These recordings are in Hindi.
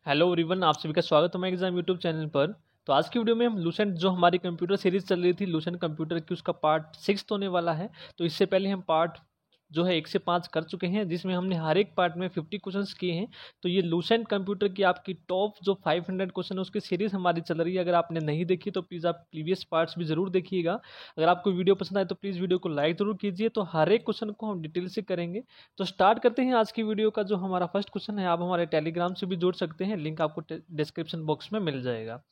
हेलो एवरीवन, आप सभी का स्वागत है हमारे एग्जाम यूट्यूब चैनल पर। तो आज की वीडियो में हम लूसेंट जो हमारी कंप्यूटर सीरीज चल रही थी लूसेंट कंप्यूटर की, उसका पार्ट 6 होने वाला है। तो इससे पहले हम पार्ट जो है 1 से 5 कर चुके हैं, जिसमें हमने हर एक पार्ट में 50 क्वेश्चंस किए हैं। तो ये लूसेंट कंप्यूटर की आपकी टॉप जो 500 क्वेश्चन है उसकी सीरीज हमारी चल रही है। अगर आपने नहीं देखी तो प्लीज़ आप प्रीवियस पार्ट्स भी जरूर देखिएगा। अगर आपको वीडियो पसंद आए तो प्लीज़ वीडियो को लाइक जरूर कीजिए। तो हर एक क्वेश्चन को हम डिटेल से करेंगे। तो स्टार्ट करते हैं आज की वीडियो का। जो हमारा फर्स्ट क्वेश्चन है, आप हमारे टेलीग्राम से भी जुड़ सकते हैं, लिंक आपको डिस्क्रिप्शन बॉक्स में मिल जाएगा।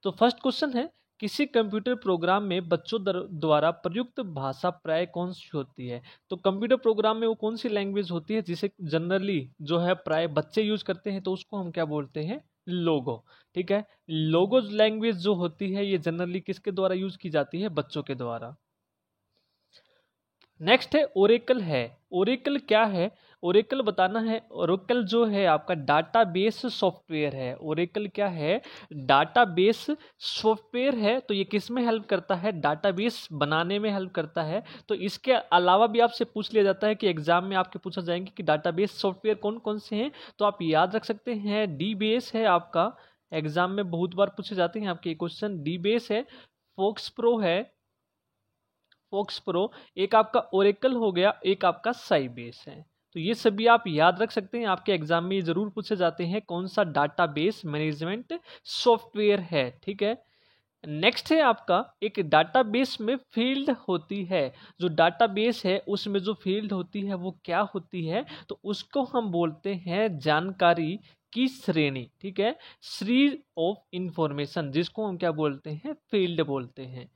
तो फर्स्ट क्वेश्चन है, किसी कंप्यूटर प्रोग्राम में बच्चों द्वारा प्रयुक्त भाषा प्राय कौन सी होती है। तो कंप्यूटर प्रोग्राम में वो कौन सी लैंग्वेज होती है जिसे जनरली जो है प्राय बच्चे यूज करते हैं, तो उसको हम क्या बोलते हैं, लोगो। ठीक है, लोगो लैंग्वेज जो होती है ये जनरली किसके द्वारा यूज की जाती है, बच्चों के द्वारा। नेक्स्ट है ओरेकल है। ओरेकल क्या है, ओरेकल बताना है। ओरेकल जो है आपका डाटाबेस सॉफ्टवेयर है। ओरेकल क्या है, डाटाबेस सॉफ्टवेयर है। तो ये किस में हेल्प करता है, डाटाबेस बनाने में हेल्प करता है। तो इसके अलावा भी आपसे पूछ लिया जाता है कि एग्जाम में आपके पूछा जाएंगे कि डाटाबेस सॉफ्टवेयर कौन कौन से हैं। तो आप याद रख सकते हैं, डी बेस है आपका, एग्जाम में बहुत बार पूछे जाते हैं आपके क्वेश्चन। डी बेस है, फोक्स प्रो है, फोक्स प्रो, एक आपका ओरेकल हो गया, एक आपका साइबेस है। तो ये सभी आप याद रख सकते हैं, आपके एग्जाम में ये जरूर पूछे जाते हैं कौन सा डाटाबेस मैनेजमेंट सॉफ्टवेयर है। ठीक है, नेक्स्ट है आपका, एक डाटाबेस में फील्ड होती है। जो डाटाबेस है उसमें जो फील्ड होती है वो क्या होती है, तो उसको हम बोलते हैं जानकारी की श्रेणी। ठीक है, सीरीज ऑफ इंफॉर्मेशन, जिसको हम क्या बोलते हैं, फील्ड बोलते हैं।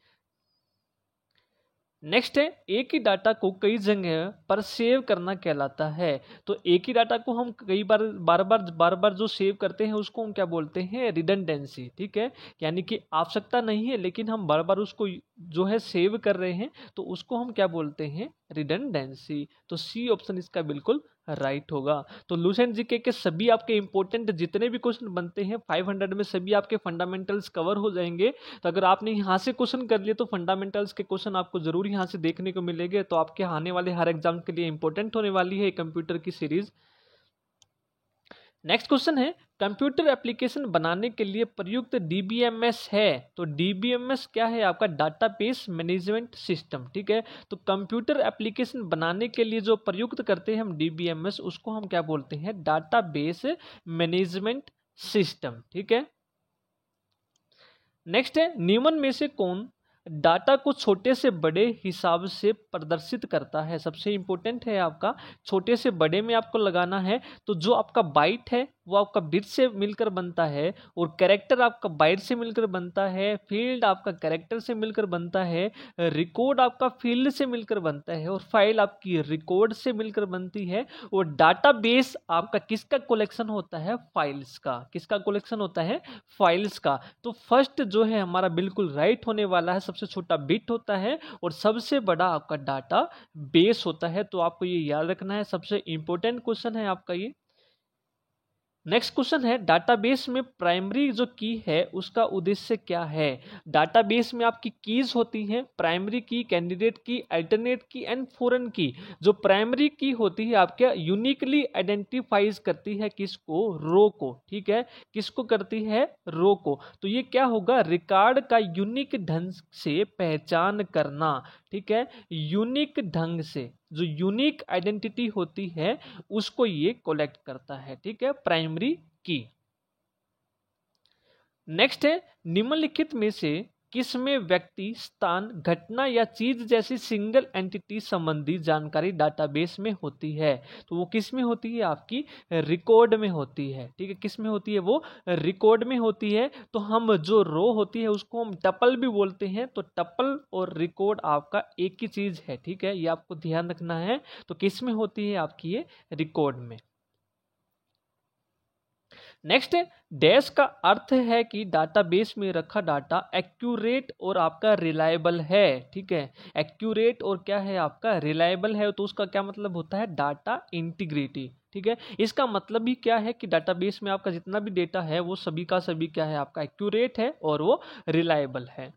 नेक्स्ट है, एक ही डाटा को कई जगह पर सेव करना कहलाता है। तो एक ही डाटा को हम कई बार जो सेव करते हैं उसको हम क्या बोलते हैं, रिडंडेंसी। ठीक है, यानी कि आवश्यकता नहीं है लेकिन हम बार बार उसको जो है सेव कर रहे हैं, तो उसको हम क्या बोलते हैं, रिडंडेंसी। तो सी ऑप्शन इसका बिल्कुल राइट होगा। तो लूसेंट जीके के सभी आपके इंपॉर्टेंट जितने भी क्वेश्चन बनते हैं 500 में, सभी आपके फंडामेंटल्स कवर हो जाएंगे। तो अगर आपने यहाँ से क्वेश्चन कर लिए तो फंडामेंटल्स के क्वेश्चन आपको जरूर यहाँ से देखने को मिलेंगे। तो आपके आने वाले हर एग्जाम के लिए इंपॉर्टेंट होने वाली है कंप्यूटर की सीरीज। नेक्स्ट क्वेश्चन है, कंप्यूटर एप्लीकेशन बनाने के लिए प्रयुक्त डीबीएमएस है। तो डीबीएमएस क्या है, आपका डाटाबेस मैनेजमेंट सिस्टम। ठीक है, तो कंप्यूटर एप्लीकेशन बनाने के लिए जो प्रयुक्त करते हैं हम डीबीएमएस, उसको हम क्या बोलते हैं, डाटाबेस मैनेजमेंट सिस्टम। ठीक है, नेक्स्ट है, निम्न में से कौन डाटा को छोटे से बड़े हिसाब से प्रदर्शित करता है। सबसे इंपॉर्टेंट है आपका, छोटे से बड़े में आपको लगाना है। तो जो आपका बाइट है वो आपका बिट से मिलकर बनता है, और कैरेक्टर आपका बाइट से मिलकर बनता है, फील्ड आपका कैरेक्टर से मिलकर बनता है, रिकॉर्ड आपका फील्ड से मिलकर बनता है, और फाइल आपकी रिकॉर्ड से मिलकर बनती है। और डाटाबेस आपका किसका कलेक्शन होता है, फाइल्स का। किसका कलेक्शन होता है, फाइल्स का। तो फर्स्ट जो है हमारा बिल्कुल राइट होने वाला है। सबसे छोटा बिट होता है और सबसे बड़ा आपका डाटा बेस होता है। तो आपको ये याद रखना है, सबसे इंपॉर्टेंट क्वेश्चन है आपका ये। नेक्स्ट क्वेश्चन है, डाटाबेस में प्राइमरी जो की है उसका उद्देश्य क्या है। डाटाबेस में आपकी कीज होती हैं, प्राइमरी की, कैंडिडेट की, अल्टरनेट की एंड फॉरेन की। जो प्राइमरी की होती है आपके यूनिकली आइडेंटिफाइज करती है किसको, रो को। ठीक है, किसको करती है, रो को। तो ये क्या होगा, रिकॉर्ड का यूनिक ढंग से पहचान करना। ठीक है, यूनिक ढंग से, जो यूनिक आइडेंटिटी होती है उसको ये कलेक्ट करता है। ठीक है, प्राइमरी की। नेक्स्ट है, निम्नलिखित में से किसमें व्यक्ति, स्थान, घटना या चीज जैसी सिंगल एंटिटी संबंधी जानकारी डाटाबेस में होती है। तो वो किस में होती है, आपकी रिकॉर्ड में होती है। ठीक है, किस में होती है, वो रिकॉर्ड में होती है। तो हम जो रो होती है उसको हम टपल भी बोलते हैं। तो टपल और रिकॉर्ड आपका एक ही चीज है। ठीक है, ये आपको ध्यान रखना है। तो किस में होती है आपकी ये, रिकॉर्ड में। नेक्स्ट है, डैश का अर्थ है कि डाटाबेस में रखा डाटा एक्यूरेट और आपका रिलायबल है। ठीक है, एक्यूरेट और क्या है आपका, रिलायबल है। तो उसका क्या मतलब होता है, डाटा इंटीग्रिटी। ठीक है, इसका मतलब ही क्या है कि डाटाबेस में आपका जितना भी डेटा है वो सभी का सभी क्या है, आपका एक्यूरेट है और वो रिलायबल है।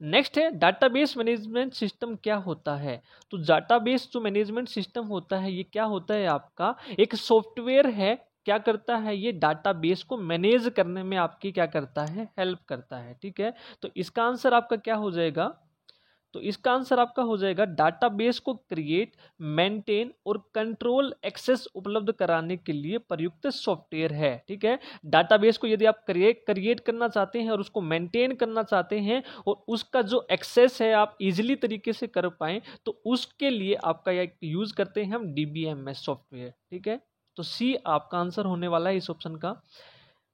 नेक्स्ट है, डाटाबेस मैनेजमेंट सिस्टम क्या होता है। तो डाटाबेस जो मैनेजमेंट सिस्टम होता है ये क्या होता है, आपका एक सॉफ्टवेयर है क्या करता है, ये डाटाबेस को मैनेज करने में आपकी क्या करता है, हेल्प करता है। ठीक है, तो इसका आंसर आपका क्या हो जाएगा, तो इसका आंसर आपका हो जाएगा डाटाबेस को क्रिएट, मेंटेन और कंट्रोल एक्सेस उपलब्ध कराने के लिए प्रयुक्त सॉफ्टवेयर है। ठीक है, डाटाबेस को यदि आप क्रिएट करना चाहते हैं और उसको मेंटेन करना चाहते हैं और उसका जो एक्सेस है आप इजीली तरीके से कर पाएं, तो उसके लिए आपका यूज करते हैं हम DBMS सॉफ्टवेयर। ठीक है, तो सी आपका आंसर होने वाला है इस ऑप्शन का।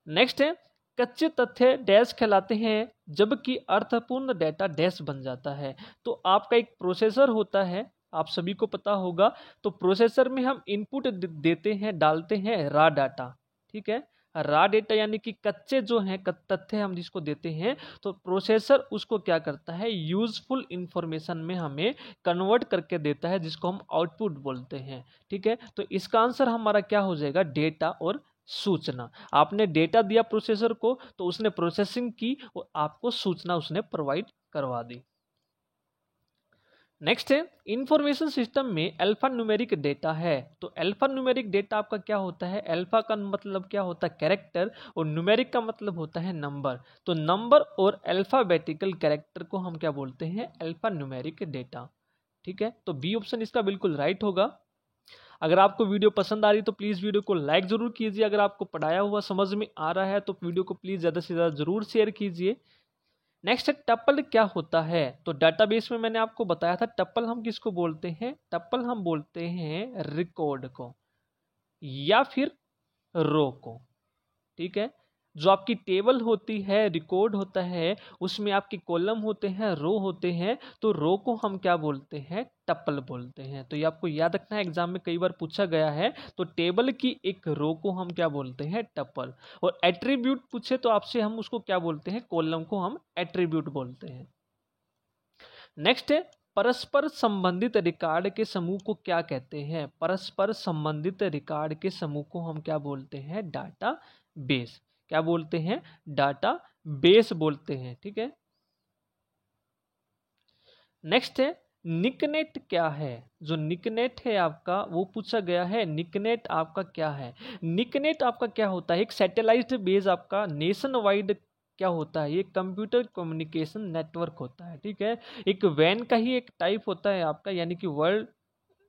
नेक्स्ट है, कच्चे तथ्य डैश कहलाते हैं जबकि अर्थपूर्ण डेटा डैश बन जाता है। तो आपका एक प्रोसेसर होता है, आप सभी को पता होगा, तो प्रोसेसर में हम इनपुट देते हैं, डालते हैं रा डाटा। ठीक है, रा डेटा यानी कि कच्चे जो हैं तथ्य हम जिसको देते हैं, तो प्रोसेसर उसको क्या करता है, यूजफुल इंफॉर्मेशन में हमें कन्वर्ट करके देता है, जिसको हम आउटपुट बोलते हैं। ठीक है, तो इसका आंसर हमारा क्या हो जाएगा, डेटा और सूचना। आपने डेटा दिया प्रोसेसर को, तो उसने प्रोसेसिंग की और आपको सूचना उसने प्रोवाइड करवा दी। नेक्स्ट है, इंफॉर्मेशन सिस्टम में अल्फा न्यूमेरिक डेटा है। तो अल्फा न्यूमेरिक डेटा आपका क्या होता है, अल्फा का मतलब क्या होता है, कैरेक्टर, और न्यूमेरिक का मतलब होता है नंबर। तो नंबर और अल्फाबेटिकल कैरेक्टर को हम क्या बोलते हैं, अल्फा न्यूमेरिक डेटा। ठीक है, तो बी ऑप्शन इसका बिल्कुल राइट होगा। अगर आपको वीडियो पसंद आ रही तो प्लीज़ वीडियो को लाइक ज़रूर कीजिए। अगर आपको पढ़ाया हुआ समझ में आ रहा है तो वीडियो को प्लीज़ ज़्यादा से ज़्यादा ज़रूर शेयर कीजिए। नेक्स्ट है, टपल क्या होता है। तो डाटाबेस में मैंने आपको बताया था, टपल हम किसको बोलते हैं, टपल हम बोलते हैं रिकॉर्ड को या फिर रो को। ठीक है, जो आपकी टेबल होती है, रिकॉर्ड होता है, उसमें आपके कॉलम होते हैं, रो होते हैं, तो रो को हम क्या बोलते हैं, टपल बोलते हैं। तो ये आपको याद रखना है, एग्जाम में कई बार पूछा गया है। तो टेबल की एक रो को हम क्या बोलते हैं, टपल। और एट्रीब्यूट पूछे तो आपसे हम उसको क्या बोलते हैं, कॉलम को हम एट्रीब्यूट बोलते हैं। नेक्स्ट है, परस्पर संबंधित रिकॉर्ड के समूह को क्या कहते हैं। परस्पर संबंधित रिकॉर्ड के समूह को हम क्या बोलते हैं, डाटा बेस। क्या बोलते हैं, डाटा बेस बोलते हैं। ठीक है, नेक्स्ट है, निकनेट क्या है। जो निकनेट है आपका वो पूछा गया है, निकनेट आपका क्या है। निकनेट आपका क्या होता है, एक सैटेलाइट बेस आपका नेशन वाइड क्या होता है, ये कंप्यूटर कम्युनिकेशन नेटवर्क होता है। ठीक है, एक वैन का ही एक टाइप होता है आपका, यानी कि वर्ल्ड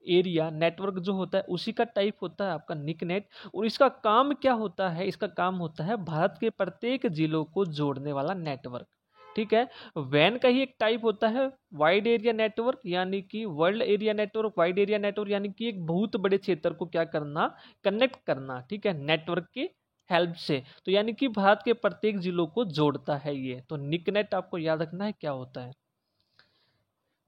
एरिया नेटवर्क जो होता है उसी का टाइप होता है आपका निकनेट। और इसका काम क्या होता है, इसका काम होता है भारत के प्रत्येक जिलों को जोड़ने वाला नेटवर्क। ठीक है, वैन का ही एक टाइप होता है वाइड एरिया नेटवर्क, यानी कि world area network, wide area network, यानी कि एक बहुत बड़े क्षेत्र को क्या करना, कनेक्ट करना। ठीक है, नेटवर्क के हेल्प से, तो यानी कि भारत के प्रत्येक जिलों को जोड़ता है ये। तो निकनेट आपको याद रखना है क्या होता है।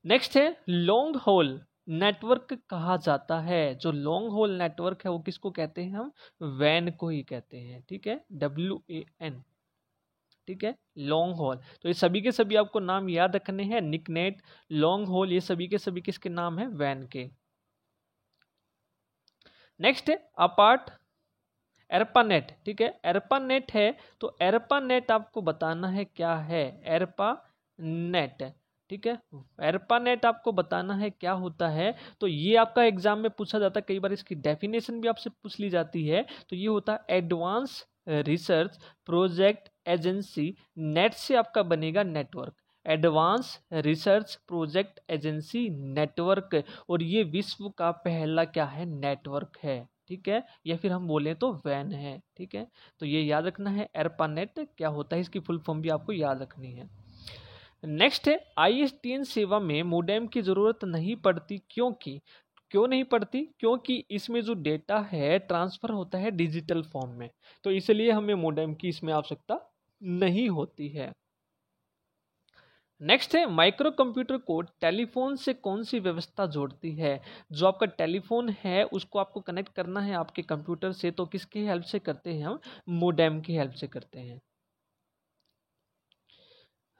नेक्स्ट है, लॉन्ग होल नेटवर्क कहा जाता है। जो लॉन्ग होल नेटवर्क है वो किसको कहते हैं, हम वैन को ही कहते हैं। ठीक है, WAN। ठीक है, लॉन्ग होल। तो ये सभी के सभी आपको नाम याद रखने हैं, निकनेट, लॉन्ग होल, ये सभी के सभी किसके नाम है, वैन के। नेक्स्ट है, अपार्ट एरपानेट। ठीक है, एरपानेट है, तो एरपानेट आपको बताना है क्या है, एरपानेट। ठीक है, एरपानेट आपको बताना है क्या होता है। तो ये आपका एग्जाम में पूछा जाता है, कई बार इसकी डेफिनेशन भी आपसे पूछ ली जाती है। तो ये होता है advance research project agency, net से आपका बनेगा network, advance research project agency network. और ये विश्व का पहला क्या है, नेटवर्क है। ठीक है, या फिर हम बोले तो वैन है। ठीक है, तो ये याद रखना है, एरपानेट क्या होता है, इसकी फुल फॉर्म भी आपको याद रखनी है। नेक्स्ट है, ISDN सेवा में मोडेम की जरूरत नहीं पड़ती, क्योंकि क्यों नहीं पड़ती, क्योंकि इसमें जो डेटा है ट्रांसफर होता है डिजिटल फॉर्म में, तो इसलिए हमें मोडेम की इसमें आवश्यकता नहीं होती है। नेक्स्ट है, माइक्रो कंप्यूटर को टेलीफोन से कौन सी व्यवस्था जोड़ती है। जो आपका टेलीफोन है उसको आपको कनेक्ट करना है आपके कंप्यूटर से, तो किसकी हेल्प से करते हैं हम, मोडेम की हेल्प से करते हैं।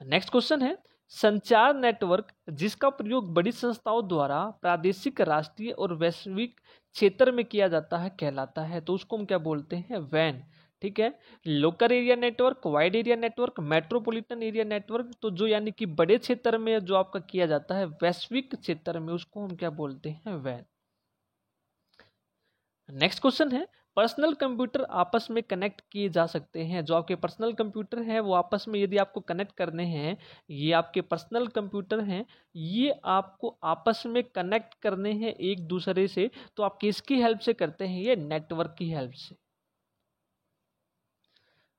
नेक्स्ट क्वेश्चन है, संचार नेटवर्क जिसका प्रयोग बड़ी संस्थाओं द्वारा प्रादेशिक, राष्ट्रीय और वैश्विक क्षेत्र में किया जाता है कहलाता है। तो उसको हम क्या बोलते हैं, वैन। ठीक है, local area network, wide area network, metropolitan area network. तो जो यानी कि बड़े क्षेत्र में जो आपका किया जाता है वैश्विक क्षेत्र में, उसको हम क्या बोलते हैं, वैन। नेक्स्ट क्वेश्चन है, पर्सनल कंप्यूटर आपस में कनेक्ट किए जा सकते हैं। जो आपके पर्सनल कंप्यूटर हैं वो आपस में यदि आपको कनेक्ट करने हैं, ये आपके पर्सनल कंप्यूटर हैं, ये आपको आपस में कनेक्ट करने हैं एक दूसरे से, तो आप किसकी हेल्प से करते हैं? ये नेटवर्क की हेल्प से।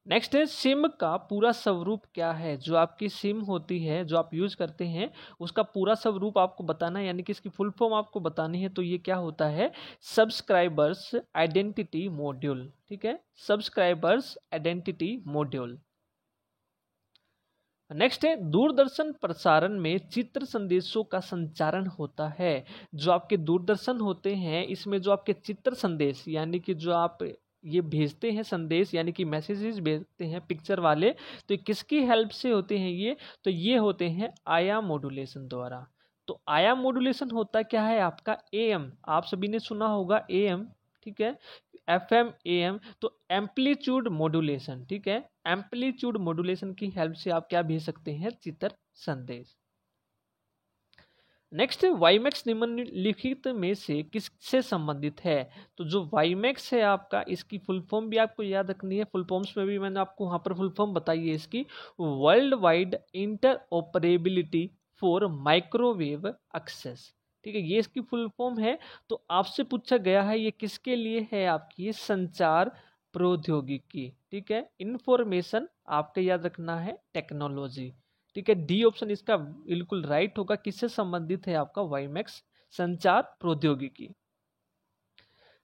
नेक्स्ट है सिम का पूरा स्वरूप क्या है? जो आपकी सिम होती है, जो आप यूज करते हैं, उसका पूरा स्वरूप आपको बताना है, यानी कि इसकी फुल फॉर्म आपको बतानी है। तो ये क्या होता है? Subscribers identity module. ठीक है, सब्सक्राइबर्स आइडेंटिटी मॉड्यूल। नेक्स्ट है दूरदर्शन प्रसारण में चित्र संदेशों का संचारण होता है। जो आपके दूरदर्शन होते हैं, इसमें जो आपके चित्र संदेश, यानी कि जो आप ये भेजते हैं संदेश, यानी कि मैसेजेस भेजते हैं पिक्चर वाले, तो ये किसकी हेल्प से होते हैं? ये तो ये होते हैं आयाम मॉड्यूलेशन द्वारा। तो आयाम मॉड्यूलेशन होता क्या है आपका? एएम, आप सभी ने सुना होगा एएम, ठीक है, एफएम एएम। तो एम्पलीट्यूड मॉड्यूलेशन, ठीक है, एम्पलीट्यूड मॉड्यूलेशन की हेल्प से आप क्या भेज सकते हैं? चित्र संदेश। नेक्स्ट है वाईमैक्स निम्नलिखित में से किससे संबंधित है? तो जो वाईमैक्स है आपका, इसकी फुल फॉर्म भी आपको याद रखनी है। फुल फॉर्म्स में भी मैंने आपको वहां पर फुल फॉर्म बताई है इसकी, world wide interoperability for microwave access. ठीक है, ये इसकी फुल फॉर्म है। तो आपसे पूछा गया है ये किसके लिए है? आपकी संचार प्रौद्योगिकी। ठीक है, इंफॉर्मेशन आपको याद रखना है टेक्नोलॉजी। ठीक है, डी ऑप्शन इसका बिल्कुल राइट होगा। किससे संबंधित है आपका? वाईमैक्स, संचार प्रौद्योगिकी।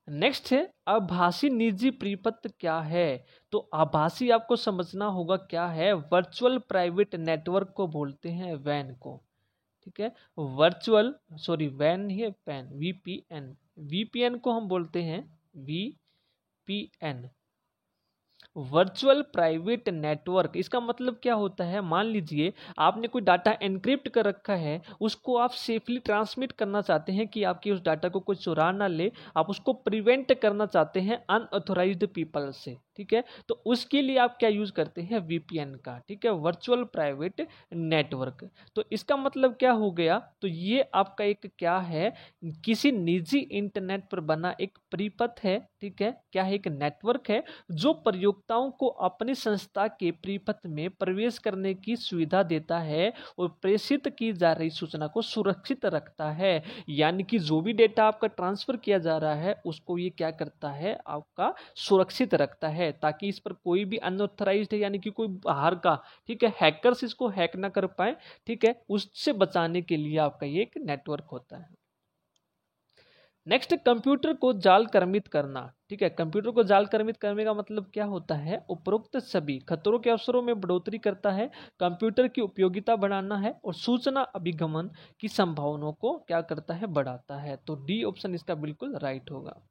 नेक्स्ट है आभासी निजी प्रीपत्र क्या है? तो आभासी आपको समझना होगा क्या है। वर्चुअल प्राइवेट नेटवर्क को बोलते हैं वैन को। ठीक है, वर्चुअल, सॉरी वैन ही है, पैन, वीपीएन, वीपीएन को हम बोलते हैं वीपीएन, वर्चुअल प्राइवेट नेटवर्क। इसका मतलब क्या होता है? मान लीजिए आपने कोई डाटा एनक्रिप्ट कर रखा है, उसको आप सेफली ट्रांसमिट करना चाहते हैं कि आपकी उस डाटा को कोई चुरा ना ले, आप उसको प्रिवेंट करना चाहते हैं अनऑथोराइज्ड पीपल से। ठीक है, तो उसके लिए आप क्या यूज करते हैं? वीपीएन का। ठीक है, वर्चुअल प्राइवेट नेटवर्क। तो इसका मतलब क्या हो गया? तो ये आपका एक क्या है? किसी निजी इंटरनेट पर बना एक प्रीपथ है। ठीक है, क्या है? एक नेटवर्क है जो प्रयोक्ताओं को अपनी संस्था के प्रीपथ में प्रवेश करने की सुविधा देता है और प्रेषित की जा रही सूचना को सुरक्षित रखता है। यानी कि जो भी डेटा आपका ट्रांसफर किया जा रहा है उसको ये क्या करता है? आपका सुरक्षित रखता है, ताकि इस पर कोई भी अनऑथराइज्ड यानी कि कोई बाहर का, ठीक है, हैकर्स इसको हैक ना कर पाए। ठीक है, उससे बचाने के लिए आपका ये एक नेटवर्क होता है। नेक्स्ट, कंप्यूटर को जाल कर्मित करना। ठीक है, कंप्यूटर को जाल कर्मित करने का मतलब क्या होता है? उपरोक्त सभी खतरों के अवसरों में बढ़ोतरी करता है, कंप्यूटर की उपयोगिता बढ़ाना है और सूचना अभिगमन की संभावनाओं को क्या करता है? बढ़ाता है। तो डी ऑप्शन इसका बिल्कुल राइट होगा।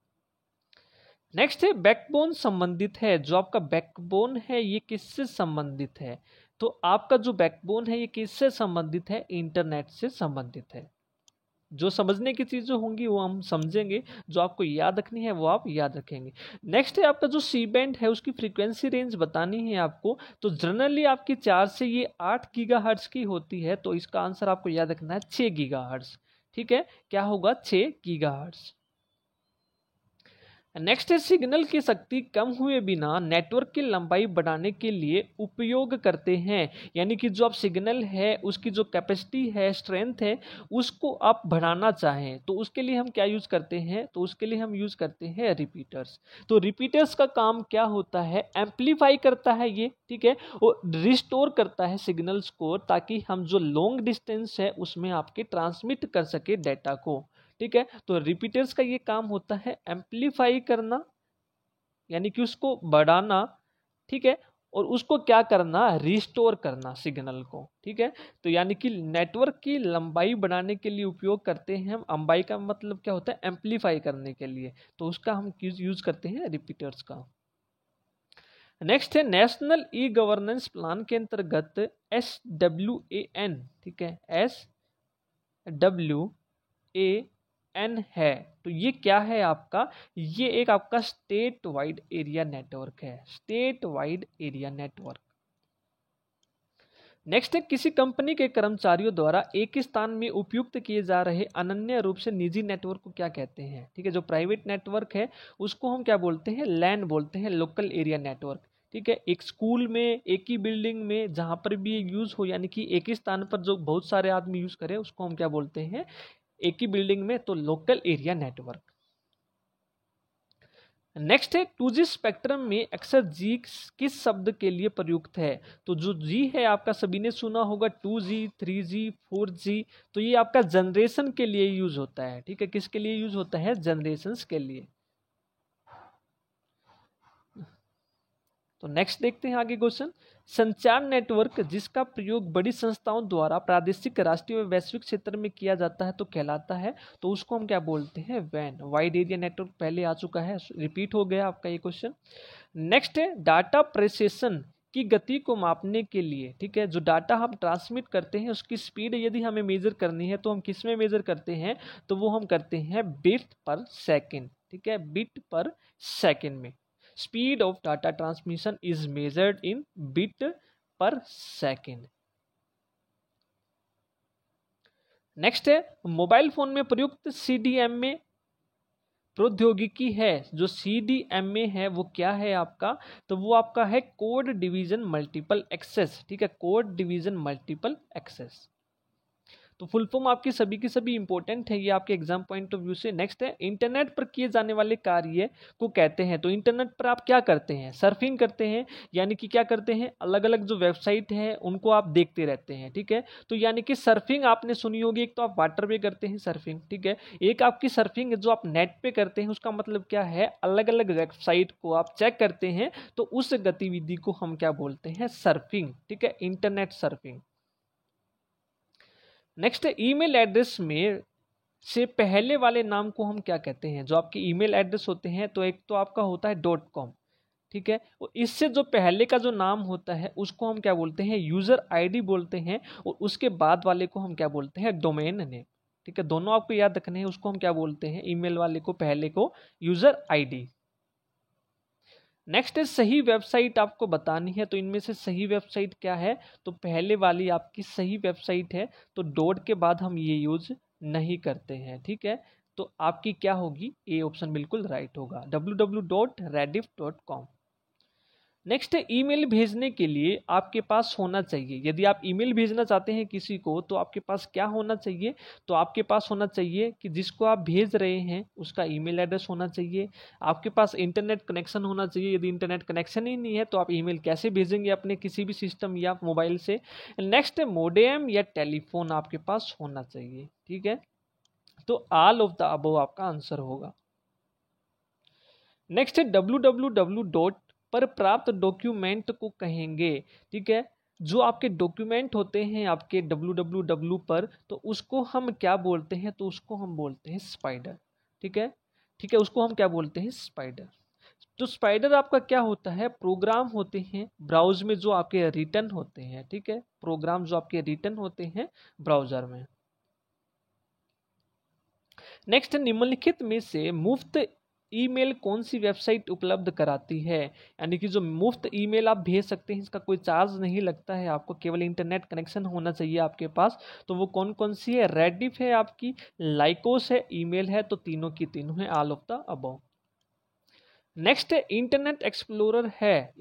नेक्स्ट है बैकबोन संबंधित है। जो आपका बैकबोन है ये किससे संबंधित है? तो आपका जो बैकबोन है ये किससे संबंधित है? इंटरनेट से संबंधित है। जो समझने की चीजें होंगी वो हम समझेंगे, जो आपको याद रखनी है वो आप याद रखेंगे। नेक्स्ट है आपका जो सी बैंड है उसकी फ्रीक्वेंसी रेंज बतानी है आपको। तो जनरली आपकी 4 से ये 8 गीगाहर्ट्ज की होती है। तो इसका आंसर आपको याद रखना है 6 गीगाहर्ट्ज। ठीक है, क्या होगा? 6 गीगाहर्ट्ज। नेक्स्ट है सिग्नल की शक्ति कम हुए बिना नेटवर्क की लंबाई बढ़ाने के लिए उपयोग करते हैं। यानी कि जो आप सिग्नल है उसकी जो कैपेसिटी है, स्ट्रेंथ है, उसको आप बढ़ाना चाहें तो उसके लिए हम क्या यूज करते हैं? तो उसके लिए हम यूज करते हैं रिपीटर्स। तो रिपीटर्स का काम क्या होता है? एम्पलीफाई करता है ये, ठीक है, और रिस्टोर करता है सिग्नल्स को, ताकि हम जो लॉन्ग डिस्टेंस है उसमें आपके ट्रांसमिट कर सके डाटा को। ठीक है, तो रिपीटर्स का ये काम होता है एम्पलीफाई करना, यानी कि उसको बढ़ाना। ठीक है, और उसको क्या करना? रिस्टोर करना सिग्नल को। ठीक है, तो यानी कि नेटवर्क की लंबाई बढ़ाने के लिए उपयोग करते हैं हम। लंबाई का मतलब क्या होता है? एम्पलीफाई करने के लिए, तो उसका हम यूज करते हैं रिपीटर्स का। नेक्स्ट है नेशनल ई गवर्नेंस प्लान के अंतर्गत SWAN, ठीक है, SWAN है, तो ये क्या है आपका? ये एक आपका स्टेट वाइड एरिया नेटवर्क है, state wide area network. Next है, किसी कंपनी के कर्मचारियों द्वारा एक ही स्थान में उपयुक्त किए जा रहे अनन्य रूप से निजी नेटवर्क को क्या कहते हैं? ठीक है, जो प्राइवेट नेटवर्क है उसको हम क्या बोलते हैं? लैन बोलते हैं, लोकल एरिया नेटवर्क। ठीक है, एक स्कूल में, एक ही बिल्डिंग में जहां पर भी यूज हो, यानी कि एक ही स्थान पर जो बहुत सारे आदमी यूज करें, उसको हम क्या बोलते हैं? एक ही बिल्डिंग में, तो लोकल एरिया नेटवर्क। नेक्स्ट है, 2G स्पेक्ट्रम में अक्सर जी किस शब्द के लिए प्रयुक्त है? तो जो जी है आपका सभी ने सुना होगा, 2G, 3G, 4G, तो ये आपका जनरेशन के लिए यूज होता है। ठीक है, किसके लिए यूज होता है? जनरेशंस के लिए। तो नेक्स्ट देखते हैं आगे क्वेश्चन। संचार नेटवर्क जिसका प्रयोग बड़ी संस्थाओं द्वारा प्रादेशिक, राष्ट्रीय व वैश्विक क्षेत्र में किया जाता है तो कहलाता है, तो उसको हम क्या बोलते हैं? वैन, वाइड एरिया नेटवर्क। पहले आ चुका है, रिपीट हो गया आपका ये क्वेश्चन। नेक्स्ट है, डाटा प्रोसेसन की गति को मापने के लिए, ठीक है, जो डाटा हम ट्रांसमिट करते हैं उसकी स्पीड यदि हमें मेजर करनी है तो हम किस में मेजर करते हैं? तो वो हम करते हैं बिट पर सेकेंड। ठीक है, बिट पर सेकेंड में speed of data transmission is measured in bit पर सेकेंड। नेक्स्ट है, मोबाइल फोन में प्रयुक्त CDMA प्रौद्योगिकी है, जो CDMA है वो क्या है आपका? तो वो आपका है कोड डिवीजन मल्टीपल एक्सेस। ठीक है, कोड डिवीजन मल्टीपल एक्सेस। तो फुल फॉर्म आपकी सभी की सभी इंपॉर्टेंट है, ये आपके एग्जाम पॉइंट ऑफ व्यू से। नेक्स्ट है, इंटरनेट पर किए जाने वाले कार्य को कहते हैं। तो इंटरनेट पर आप क्या करते हैं? सर्फिंग करते हैं, यानी कि क्या करते हैं? अलग अलग जो वेबसाइट है उनको आप देखते रहते हैं। ठीक है, तो यानी कि सर्फिंग आपने सुनी होगी, एक तो आप वाटर पे करते हैं सर्फिंग, ठीक है, एक आपकी सर्फिंग जो आप नेट पे करते हैं, उसका मतलब क्या है? अलग अलग वेबसाइट को आप चेक करते हैं, तो उस गतिविधि को हम क्या बोलते हैं? सर्फिंग। ठीक है, इंटरनेट सर्फिंग। नेक्स्ट है, ईमेल एड्रेस में से पहले वाले नाम को हम क्या कहते हैं? जो आपके ईमेल एड्रेस होते हैं, तो एक तो आपका होता है .com, ठीक है, और इससे जो पहले का जो नाम होता है उसको हम क्या बोलते हैं? यूजर आईडी बोलते हैं, और उसके बाद वाले को हम क्या बोलते हैं? Domain name. ठीक है, दोनों आपको याद रखने हैं, उसको हम क्या बोलते हैं? ईमेल वाले को पहले को यूजर आईडी। नेक्स्ट है, सही वेबसाइट आपको बतानी है, तो इनमें से सही वेबसाइट क्या है? तो पहले वाली आपकी सही वेबसाइट है, तो डॉट के बाद हम ये यूज नहीं करते हैं। ठीक है, तो आपकी क्या होगी? ए ऑप्शन बिल्कुल राइट होगा, www.rediff.com। नेक्स्ट है, ईमेल भेजने के लिए आपके पास होना चाहिए, यदि आप ईमेल भेजना चाहते हैं किसी को, तो आपके पास क्या होना चाहिए? तो आपके पास होना चाहिए कि जिसको आप भेज रहे हैं उसका ईमेल एड्रेस होना चाहिए, आपके पास इंटरनेट कनेक्शन होना चाहिए। यदि इंटरनेट कनेक्शन ही नहीं है तो आप ईमेल कैसे भेजेंगे अपने किसी भी सिस्टम या मोबाइल से? नेक्स्ट है, मोडेम या टेलीफोन आपके पास होना चाहिए। ठीक है, तो ऑल ऑफ द अबव आपका आंसर होगा। नेक्स्ट है, www. पर प्राप्त डॉक्यूमेंट को कहेंगे। ठीक है, जो आपके डॉक्यूमेंट होते हैं आपके www पर, तो उसको हम क्या बोलते हैं? तो उसको हम बोलते हैं स्पाइडर। ठीक है, ठीक है, उसको हम क्या बोलते हैं? स्पाइडर। तो स्पाइडर आपका क्या होता है? प्रोग्राम होते हैं ब्राउज में जो आपके रिटर्न होते हैं। ठीक है, प्रोग्राम जो आपके रिटर्न होते हैं ब्राउजर में। नेक्स्ट, निम्नलिखित में से मुफ्त ईमेल कौन सी वेबसाइट उपलब्ध कराती है? यानी कि जो मुफ्त ईमेल आप भेज सकते हैं, इसका कोई चार्ज नहीं लगता है, आपको केवल इंटरनेट कनेक्शन होना चाहिए आपके पास। तो वो कौन कौन सी है? रेडिफ है आपकी, लाइकोस है, ईमेल है, तो तीनों की तीनों है, all of the above. Next है, इंटरनेट एक्सप्लोरर है।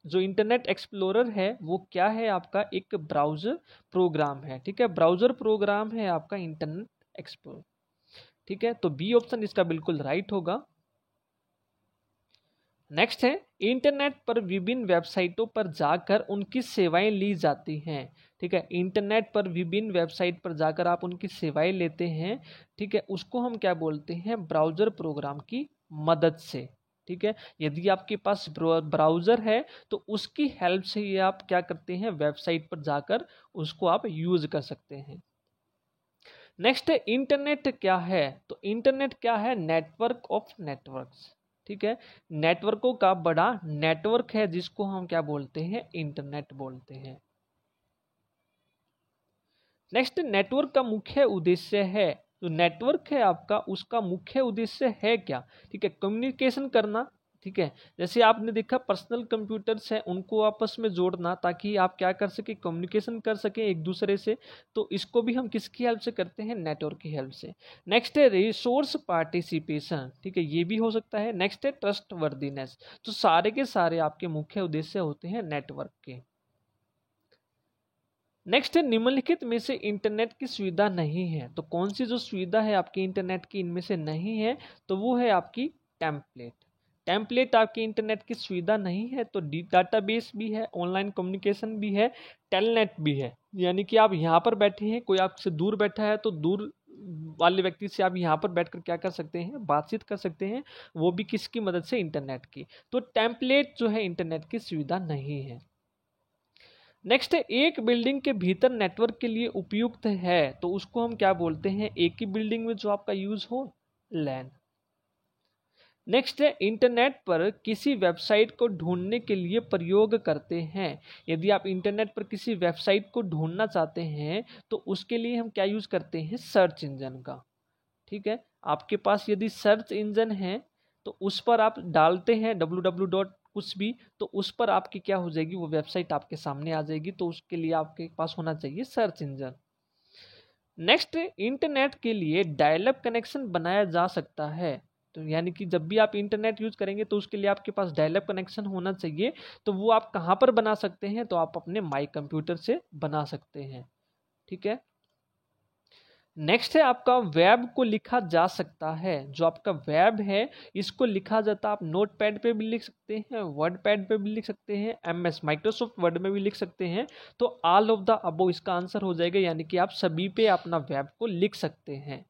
जो इंटरनेट एक्सप्लोरर है वो क्या है आपका? एक ब्राउजर प्रोग्राम है। ठीक है, ब्राउजर प्रोग्राम है आपका इंटरनेट एक्सप्लोरर। ठीक है, तो बी ऑप्शन इसका बिल्कुल राइट होगा। नेक्स्ट है, इंटरनेट पर विभिन्न वेबसाइटों पर जाकर उनकी सेवाएं ली जाती हैं। ठीक है, इंटरनेट पर विभिन्न वेबसाइट पर जाकर आप उनकी सेवाएं लेते हैं। ठीक है, उसको हम क्या बोलते हैं? ब्राउजर प्रोग्राम की मदद से। ठीक है, यदि आपके पास ब्राउजर है तो उसकी हेल्प से ये आप क्या करते हैं? वेबसाइट पर जाकर उसको आप यूज कर सकते हैं। नेक्स्ट है, इंटरनेट क्या है? तो इंटरनेट क्या है? Network of networks. ठीक है, नेटवर्कों का बड़ा नेटवर्क है जिसको हम क्या बोलते हैं? इंटरनेट बोलते हैं। नेक्स्ट, नेटवर्क का मुख्य उद्देश्य है। जो नेटवर्क है आपका, उसका मुख्य उद्देश्य है क्या? ठीक है, कम्युनिकेशन करना। ठीक है। जैसे आपने देखा पर्सनल कंप्यूटर्स हैं उनको आपस में जोड़ना, ताकि आप क्या कर सके, कम्युनिकेशन कर सके एक दूसरे से, तो इसको भी हम किसकी हेल्प से करते हैं, नेटवर्क की हेल्प से। नेक्स्ट है रिसोर्स पार्टिसिपेशन, ठीक है, ये भी हो सकता है। नेक्स्ट है ट्रस्ट वर्दीनेस। तो सारे के सारे आपके मुख्य उद्देश्य होते हैं नेटवर्क के। नेक्स्ट है निम्नलिखित में से इंटरनेट की सुविधा नहीं है, तो कौन सी जो सुविधा है आपकी इंटरनेट की इनमें से नहीं है, तो वो है आपकी टेम्पलेट। टेम्पलेट आपकी इंटरनेट की सुविधा नहीं है, तो डाटाबेस भी है, ऑनलाइन कम्युनिकेशन भी है, टेलनेट भी है। यानी कि आप यहाँ पर बैठे हैं, कोई आपसे दूर बैठा है, तो दूर वाले व्यक्ति से आप यहाँ पर बैठकर क्या कर सकते हैं, बातचीत कर सकते हैं, वो भी किसकी मदद से, इंटरनेट की। तो टेम्पलेट जो है इंटरनेट की सुविधा नहीं है। नेक्स्ट है एक बिल्डिंग के भीतर नेटवर्क के लिए उपयुक्त है, तो उसको हम क्या बोलते हैं, एक ही बिल्डिंग में जो आपका यूज हो, लैन। नेक्स्ट है इंटरनेट पर किसी वेबसाइट को ढूंढने के लिए प्रयोग करते हैं। यदि आप इंटरनेट पर किसी वेबसाइट को ढूंढना चाहते हैं तो उसके लिए हम क्या यूज करते हैं, सर्च इंजन का। ठीक है, आपके पास यदि सर्च इंजन है तो उस पर आप डालते हैं www. कुछ भी, तो उस पर आपकी क्या हो जाएगी, वो वेबसाइट आपके सामने आ जाएगी। तो उसके लिए आपके पास होना चाहिए सर्च इंजन। नेक्स्ट, इंटरनेट के लिए डायल अप कनेक्शन बनाया जा सकता है। तो यानी कि जब भी आप इंटरनेट यूज करेंगे तो उसके लिए आपके पास डायल अप कनेक्शन होना चाहिए। तो वो आप कहाँ पर बना सकते हैं, तो आप अपने माई कंप्यूटर से बना सकते हैं। ठीक है। नेक्स्ट है आपका वेब को लिखा जा सकता है। जो आपका वेब है इसको लिखा जाता है, आप नोट पैड पे भी लिख सकते हैं, वर्ड पैड पे भी लिख सकते हैं, MS माइक्रोसॉफ्ट वर्ड में भी लिख सकते हैं। तो ऑल ऑफ द अबव इसका आंसर हो जाएगा, यानी कि आप सभी पे अपना वेब को लिख सकते हैं।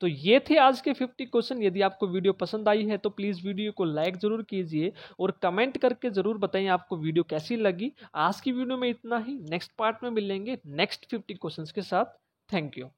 तो ये थे आज के 50 क्वेश्चन। यदि आपको वीडियो पसंद आई है तो प्लीज़ वीडियो को लाइक ज़रूर कीजिए और कमेंट करके ज़रूर बताइए आपको वीडियो कैसी लगी। आज की वीडियो में इतना ही, नेक्स्ट पार्ट में मिलेंगे नेक्स्ट 50 क्वेश्चंस के साथ। Thank you.